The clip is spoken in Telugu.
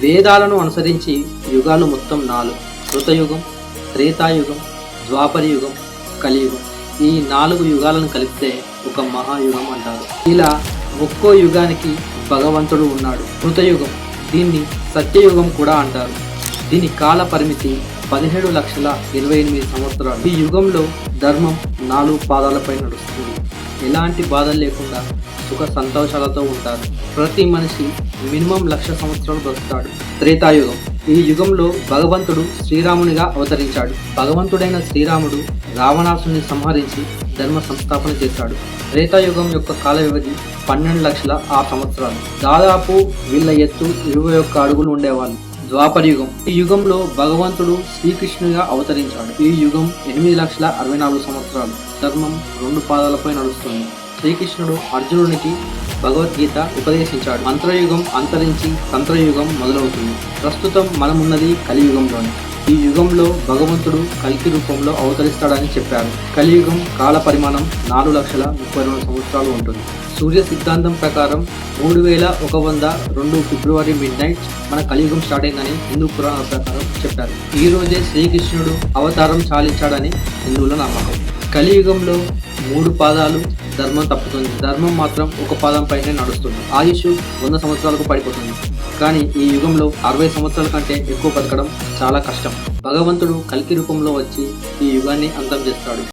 వేదాలను అనుసరించి యుగాలు మొత్తం 4: కృతయుగం, త్రేతాయుగం, ద్వాపరయుగం, కలియుగం. ఈ 4 యుగాలను కలిపితే ఒక మహాయుగం అంటారు. ఇలా ఒక్కో యుగానికి భగవంతుడు ఉన్నాడు. కృతయుగం, దీన్ని సత్యయుగం కూడా అంటారు. దీని కాల పరిమితి 17,28,000 సంవత్సరాలు. ఈ యుగంలో ధర్మం 4 పాదాలపై నడుస్తుంది. ఎలాంటి బాధలు లేకుండా సుఖ సంతోషాలతో ఉంటారు. ప్రతి మనిషి మినిమం 1,00,000 సంవత్సరాలు బ్రతుకుతాడు. త్రేతాయుగం, ఈ యుగంలో భగవంతుడు శ్రీరామునిగా అవతరించాడు. భగవంతుడైన శ్రీరాముడు రావణాసుని సంహరించి ధర్మ సంస్థాపన చేశాడు. త్రేతాయుగం యొక్క కాల వ్యవధి 12,00,000 సంవత్సరాలు. దాదాపు వీళ్ళ ఎత్తు 21 అడుగులు ఉండేవాళ్ళు. ద్వాపరయుగం, ఈ యుగంలో భగవంతుడు శ్రీకృష్ణునిగా అవతరించాడు. ఈ యుగం 8,64,000 సంవత్సరాలు. ధర్మం 2 పాదాలపై నడుస్తుంది. శ్రీకృష్ణుడు అర్జునునికి భగవద్గీత ఉపదేశించాడు. మంత్రయుగం అంతరించి తంత్రయుగం మొదలవుతుంది. ప్రస్తుతం మనమున్నది కలియుగంలోనే. ఈ యుగంలో భగవంతుడు కల్కి రూపంలో అవతరిస్తాడని చెప్పారు. కలియుగం కాల పరిమాణం 4,32,000 సంవత్సరాలు ఉంటుంది. సూర్య సిద్ధాంతం ప్రకారం 3102 ఫిబ్రవరి మిడ్నైట్ మన కలియుగం స్టార్ట్ అయిందని హిందూ పురాణాల ప్రకారం చెప్పారు. ఈ రోజే శ్రీకృష్ణుడు అవతారం చాలించాడని హిందువుల నమ్మకం. కలియుగంలో 3 పాదాలు ధర్మం తప్పుతుంది. ధర్మం మాత్రం 1 పాదం పైనే నడుస్తుంది. ఆయుష్ 100 సంవత్సరాలకు పడిపోతుంది. కానీ ఈ యుగంలో 60 సంవత్సరాల కంటే ఎక్కువ బతకడం చాలా కష్టం. భగవంతుడు కల్కి రూపంలో వచ్చి ఈ యుగాన్ని అంతం చేస్తాడు.